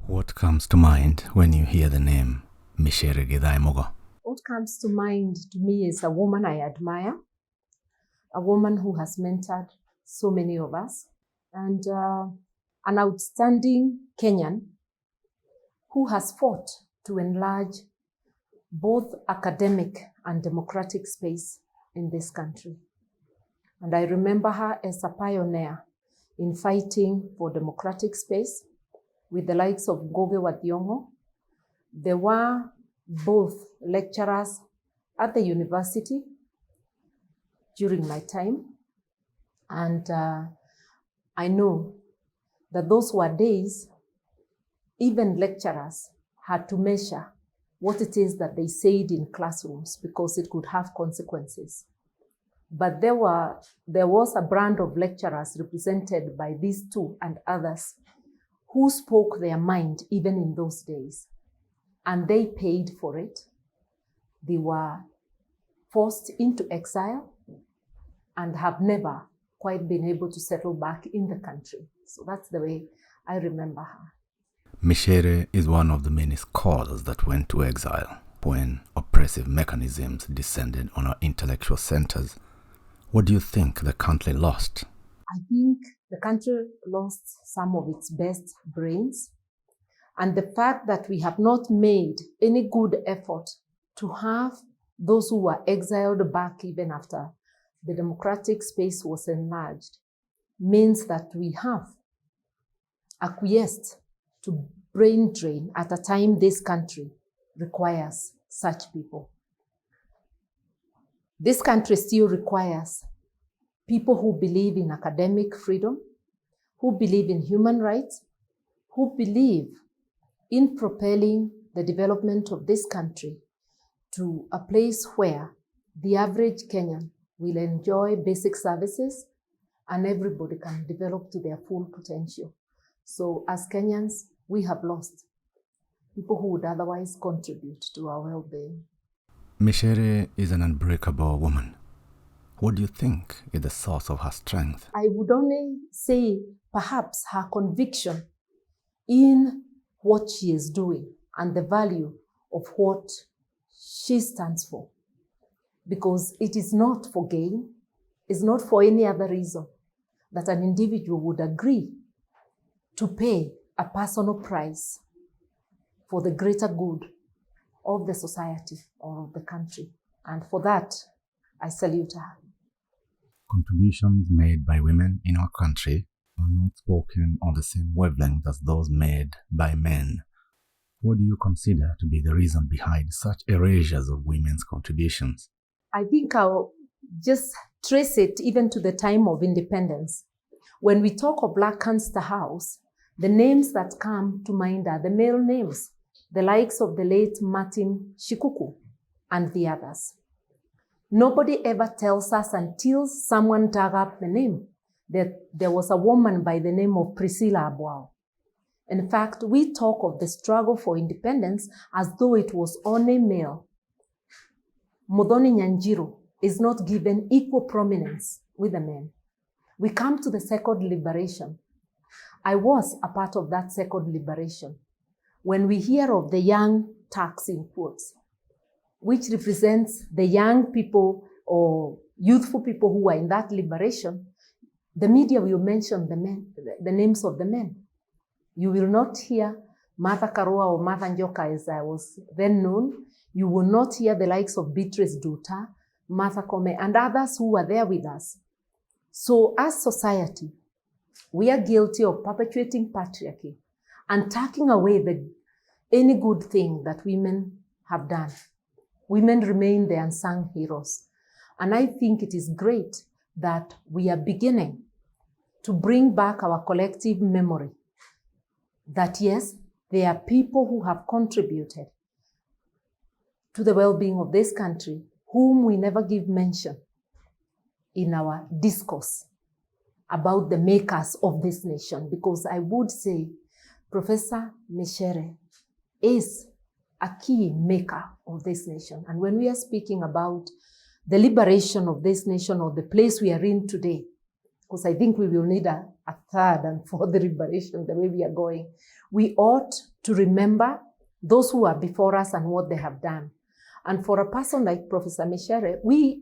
What comes to mind when you hear the name Micere Githae Mugo? What comes to mind to me is a woman I admire, a woman who has mentored so many of us, and an outstanding Kenyan who has fought to enlarge both academic and democratic space in this country. And I remember her as a pioneer in fighting for democratic space with the likes of Goge wa Thiong'o. There were both lecturers at the university during my time. And I know that those were days, even lecturers had to measure what it is that they said in classrooms because it could have consequences. But there was a brand of lecturers represented by these two and others who spoke their mind even in those days. And they paid for it. They were forced into exile and have never quite been able to settle back in the country. So that's the way I remember her. Micere is one of the many scholars that went to exile when oppressive mechanisms descended on our intellectual centers. What do you think the country lost? I think the country lost some of its best brains. And the fact that we have not made any good effort to have those who were exiled back even after the democratic space was enlarged means that we have acquiesced to brain drain at a time this country requires such people. This country still requires people who believe in academic freedom, who believe in human rights, who believe in propelling the development of this country to a place where the average Kenyan will enjoy basic services and everybody can develop to their full potential. So as Kenyans, we have lost people who would otherwise contribute to our well-being. Micere is an unbreakable woman. What do you think is the source of her strength? I would only say perhaps her conviction in what she is doing and the value of what she stands for. Because it is not for gain, it's not for any other reason that an individual would agree to pay a personal price for the greater good of the society or of the country. And for that, I salute her. Contributions made by women in our country are not spoken on the same wavelength as those made by men. What do you consider to be the reason behind such erasures of women's contributions? I think I'll just trace it even to the time of independence. When we talk of Lancaster House, the names that come to mind are the male names, the likes of the late Martin Shikuku and the others. Nobody ever tells us until someone dug up the name that there was a woman by the name of Priscilla Abwao. In fact, we talk of the struggle for independence as though it was only male. Muthoni Nyanjiru is not given equal prominence with the men. We come to the second liberation. I was a part of that second liberation. When we hear of the young Turks in quotes, which represents the young people or youthful people who were in that liberation, the media will mention the men, the names of the men. You will not hear Martha Karua or Martha Njoka as I was then known. You will not hear the likes of Beatrice Duta, Martha Kome, and others who were there with us. So as society, we are guilty of perpetuating patriarchy and taking away any good thing that women have done. Women remain the unsung heroes. And I think it is great that we are beginning to bring back our collective memory that yes, there are people who have contributed to the well-being of this country whom we never give mention in our discourse about the makers of this nation. Because I would say Professor Micere is a key maker of this nation. And when we are speaking about the liberation of this nation or the place we are in today, because I think we will need a third and fourth liberation the way we are going. We ought to remember those who are before us and what they have done. And for a person like Professor Micere,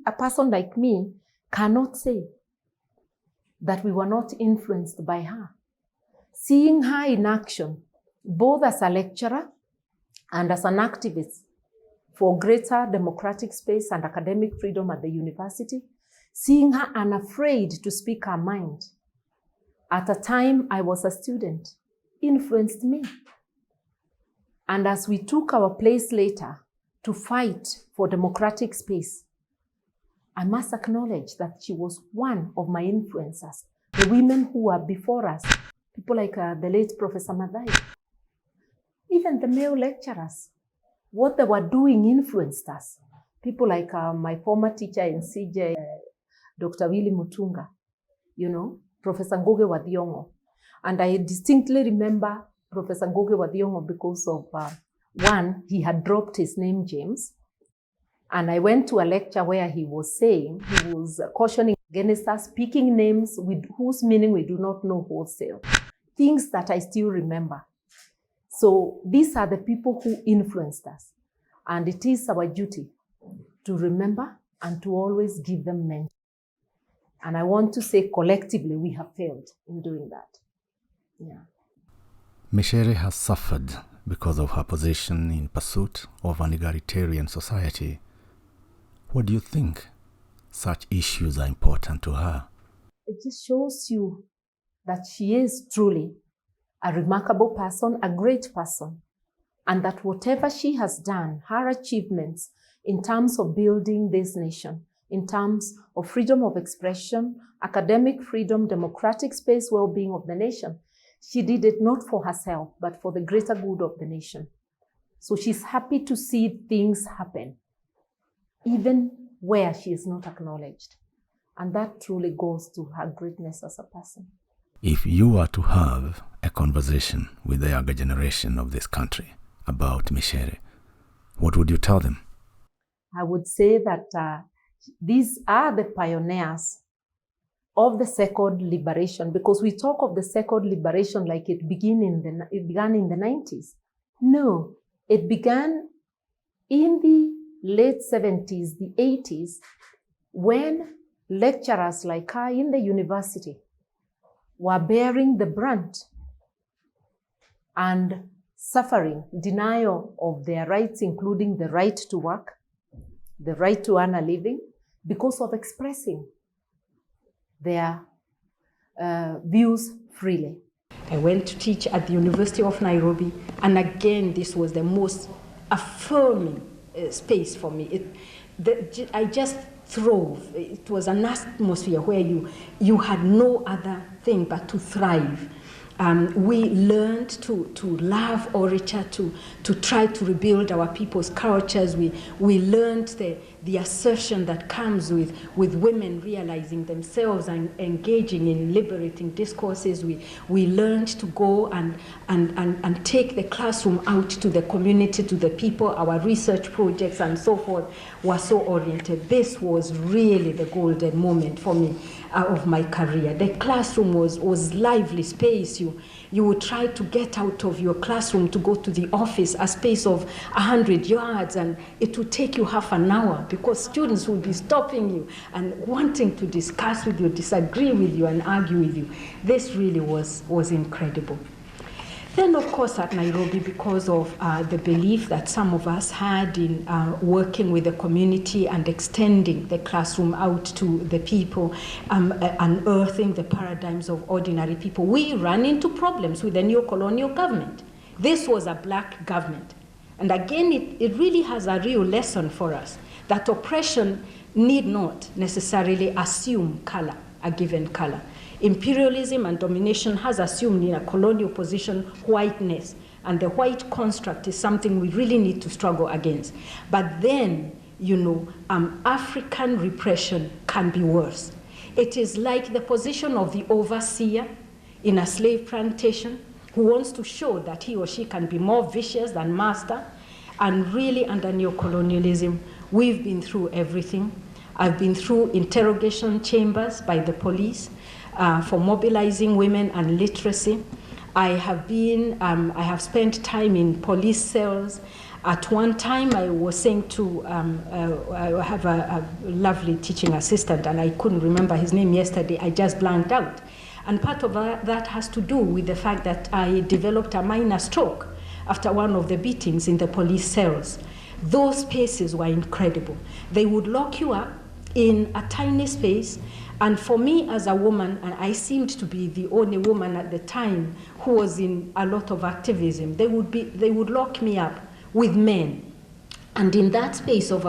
a person like me, cannot say that we were not influenced by her. Seeing her in action, both as a lecturer and as an activist for greater democratic space and academic freedom at the university, seeing her unafraid to speak her mind at a time I was a student, influenced me. And as we took our place later to fight for democratic space, I must acknowledge that she was one of my influencers. The women who were before us, people like the late Professor Githae, even the male lecturers, what they were doing influenced us. People like my former teacher in CJ, Dr. Willy Mutunga, Professor Ngugi wa Thiong'o. And I distinctly remember Professor Ngugi wa Thiong'o because of, one, he had dropped his name, James. And I went to a lecture where he was cautioning against us picking names with whose meaning we do not know wholesale. Things that I still remember. So these are the people who influenced us. And it is our duty to remember and to always give them mention. And I want to say collectively we have failed in doing that. Yeah. Micere has suffered because of her position in pursuit of an egalitarian society. What do you think such issues are important to her? It just shows you that she is truly a remarkable person, a great person, and that whatever she has done, her achievements in terms of building this nation, in terms of freedom of expression, academic freedom, democratic space, well-being of the nation, she did it not for herself, but for the greater good of the nation. So she's happy to see things happen, even where she is not acknowledged. And that truly goes to her greatness as a person. If you were to have a conversation with the younger generation of this country about Micere, what would you tell them? I would say that these are the pioneers of the second liberation, because we talk of the second liberation like it began in the 90s. No, it began in the late 70s, the 80s, when lecturers like her in the university were bearing the brunt and suffering denial of their rights, including the right to work, the right to earn a living, because of expressing their views freely. I went to teach at the University of Nairobi, and again, this was the most affirming space for me. I just throve. It was an atmosphere where you had no other thing but to thrive. We learned to love Erasure, to try to rebuild our people's cultures. We learned the assertion that comes with women realizing themselves and engaging in liberating discourses. We learned to go and take the classroom out to the community, to the people. Our research projects and so forth were so oriented. This was really the golden moment for me of my career. The classroom was lively space. You would try to get out of your classroom to go to the office, a space of 100 yards, and it would take you half an hour because students would be stopping you and wanting to discuss with you, disagree with you, and argue with you. This really was incredible. Then, of course, at Nairobi, because of the belief that some of us had in working with the community and extending the classroom out to the people, unearthing the paradigms of ordinary people, we ran into problems with the neo-colonial government. This was a black government. And again, it really has a real lesson for us, that oppression need not necessarily assume color, a given color. Imperialism and domination has assumed in a colonial position whiteness, and the white construct is something we really need to struggle against. But then, African repression can be worse. It is like the position of the overseer in a slave plantation who wants to show that he or she can be more vicious than master. And really, under neocolonialism, we've been through everything. I've been through interrogation chambers by the police. for mobilizing women and literacy. I have spent time in police cells. At one time, I was saying to, I have a lovely teaching assistant, and I couldn't remember his name yesterday. I just blanked out. And part of that has to do with the fact that I developed a minor stroke after one of the beatings in the police cells. Those spaces were incredible. They would lock you up in a tiny space. And for me as a woman, and I seemed to be the only woman at the time who was in a lot of activism, they would lock me up with men. And in that space of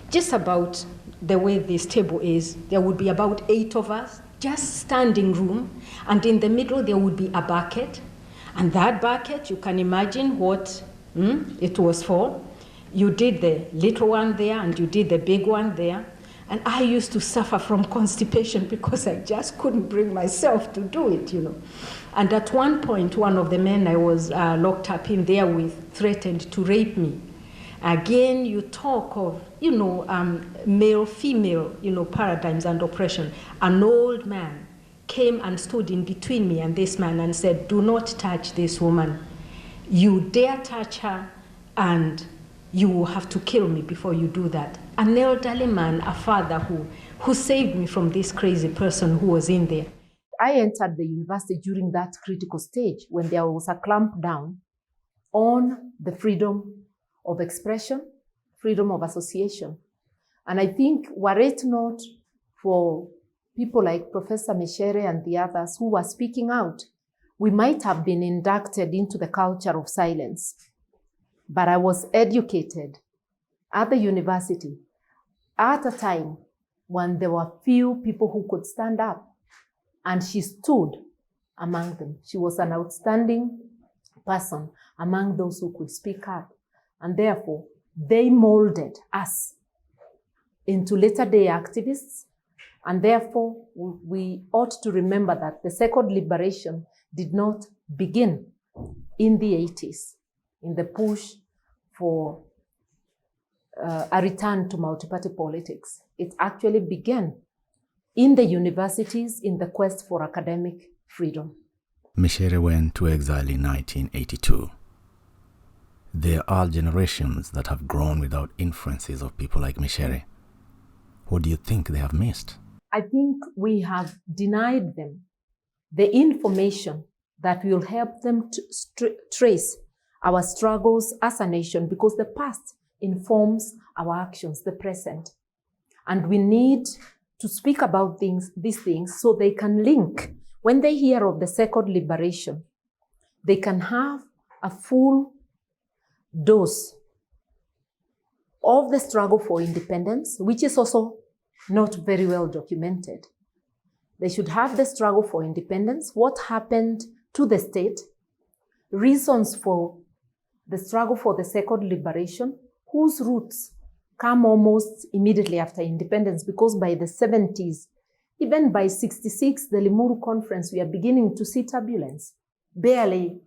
just about the way this table is, there would be about 8 of us, just standing room, and in the middle there would be a bucket. And that bucket, you can imagine what it was for. You did the little one there and you did the big one there. And I used to suffer from constipation because I just couldn't bring myself to do it, you know. And at one point, one of the men I was locked up in there with threatened to rape me. Again, you talk of, male-female, paradigms and oppression. An old man came and stood in between me and this man and said, "Do not touch this woman. You dare touch her and you will have to kill me before you do that." An elderly man, a father who saved me from this crazy person who was in there. I entered the university during that critical stage when there was a clamp down on the freedom of expression, freedom of association. And I think were it not for people like Professor Micere and the others who were speaking out, we might have been inducted into the culture of silence. But I was educated at the university at a time when there were few people who could stand up, and she stood among them. She was an outstanding person among those who could speak up, and therefore they molded us into later-day activists, and therefore we ought to remember that the second liberation did not begin in the 80s, in the push for a return to multi-party politics. It actually began in the universities in the quest for academic freedom. Micere went to exile in 1982. There are generations that have grown without influences of people like Micere. What do you think they have missed? I think we have denied them the information that will help them to trace our struggles as a nation, because the past informs our actions, the present. And we need to speak about these things so they can link. When they hear of the second liberation, they can have a full dose of the struggle for independence, which is also not very well documented. They should have the struggle for independence, what happened to the state, reasons for the struggle for the second liberation, whose roots come almost immediately after independence, because by the 70s, even by 66, the Limuru Conference, we are beginning to see turbulence, barely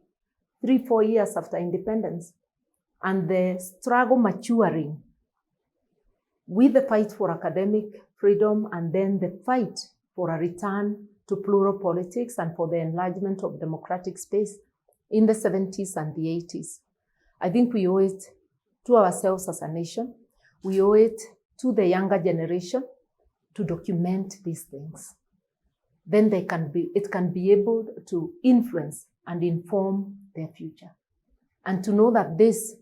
3-4 years after independence, and the struggle maturing with the fight for academic freedom and then the fight for a return to plural politics and for the enlargement of democratic space in the 70s and the 80s. I think we owe it to ourselves as a nation. We owe it to the younger generation to document these things. Then it can be able to influence and inform their future. And to know that this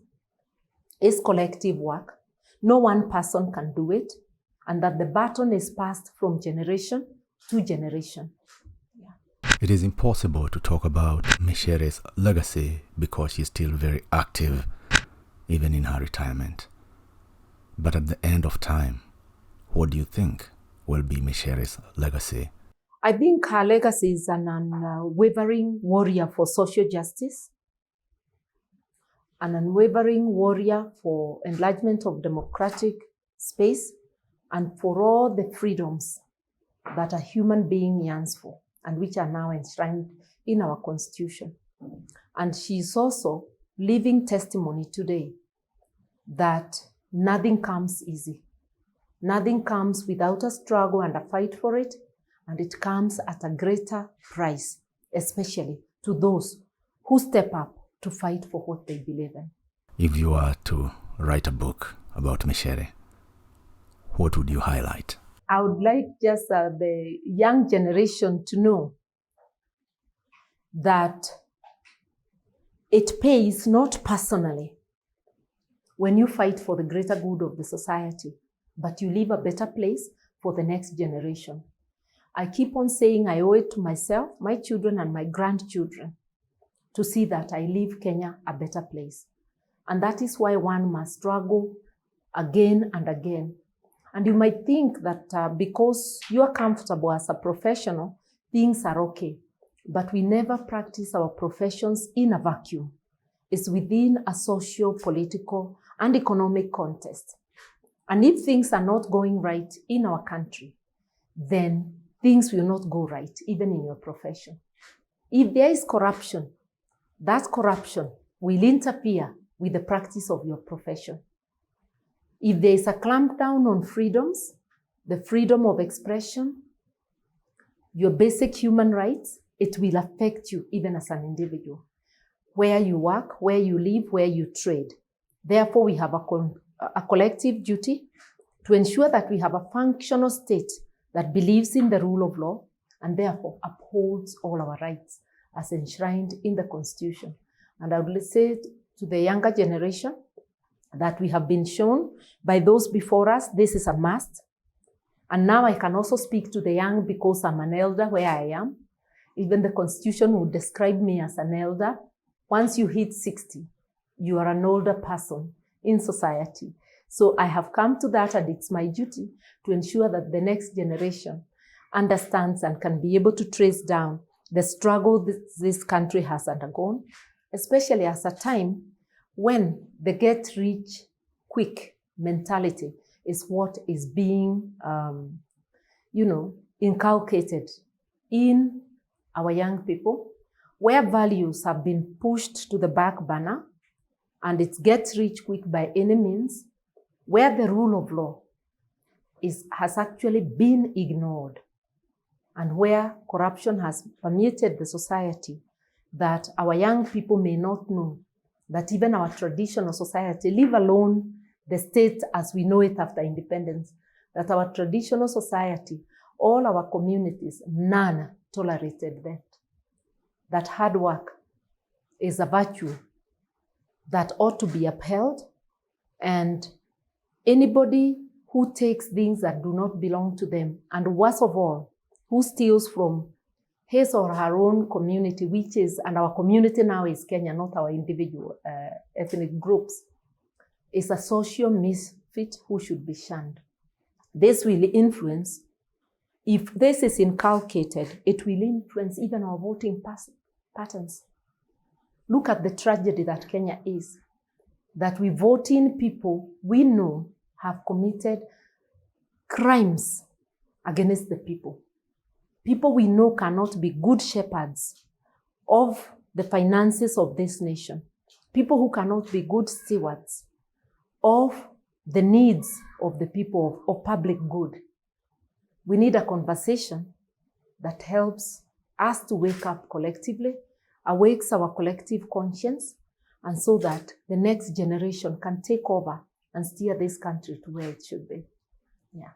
is collective work. No one person can do it, and that the baton is passed from generation to generation. Yeah. It is impossible to talk about Micere's legacy because she's still very active, even in her retirement. But at the end of time, what do you think will be Micere's legacy? I think her legacy is an unwavering warrior for social justice, an unwavering warrior for enlargement of democratic space, and for all the freedoms that a human being yearns for, and which are now enshrined in our Constitution. And she's also living testimony today that nothing comes easy. Nothing comes without a struggle and a fight for it, and it comes at a greater price, especially to those who step up to fight for what they believe in. If you were to write a book about Micere, what would you highlight? I would like just the young generation to know that it pays not personally when you fight for the greater good of the society, but you leave a better place for the next generation. I keep on saying I owe it to myself, my children, and my grandchildren to see that I leave Kenya a better place. And that is why one must struggle again and again. And you might think that because you are comfortable as a professional, things are okay. But we never practice our professions in a vacuum. It's within a social, political, and economic context. And if things are not going right in our country, then things will not go right, even in your profession. If there is corruption, that corruption will interfere with the practice of your profession. If there is a clampdown on freedoms, the freedom of expression, your basic human rights, it will affect you even as an individual. Where you work, where you live, where you trade. Therefore, we have a collective duty to ensure that we have a functional state that believes in the rule of law and therefore upholds all our rights as enshrined in the Constitution. And I would say to the younger generation that we have been shown by those before us, this is a must. And now I can also speak to the young because I'm an elder where I am. Even the Constitution would describe me as an elder. Once you hit 60, you are an older person in society. So I have come to that, and it's my duty to ensure that the next generation understands and can be able to trace down the struggle this country has undergone, especially as a time when the get-rich-quick mentality is what is being, inculcated in our young people, where values have been pushed to the back burner, and it's get-rich-quick by any means, where the rule of law has actually been ignored, and where corruption has permeated the society, that our young people may not know that even our traditional society, leave alone the state as we know it after independence, that our traditional society, all our communities, none tolerated that. That hard work is a virtue that ought to be upheld, and anybody who takes things that do not belong to them, and worst of all, who steals from his or her own community, which is, and our community now is Kenya, not our individual ethnic groups, is a social misfit who should be shunned. This will influence, if this is inculcated, it will influence even our voting patterns. Look at the tragedy that Kenya is, that we vote in people we know have committed crimes against the people. People we know cannot be good shepherds of the finances of this nation. People who cannot be good stewards of the needs of the people of public good. We need a conversation that helps us to wake up collectively, awakes our collective conscience, and so that the next generation can take over and steer this country to where it should be. Yeah.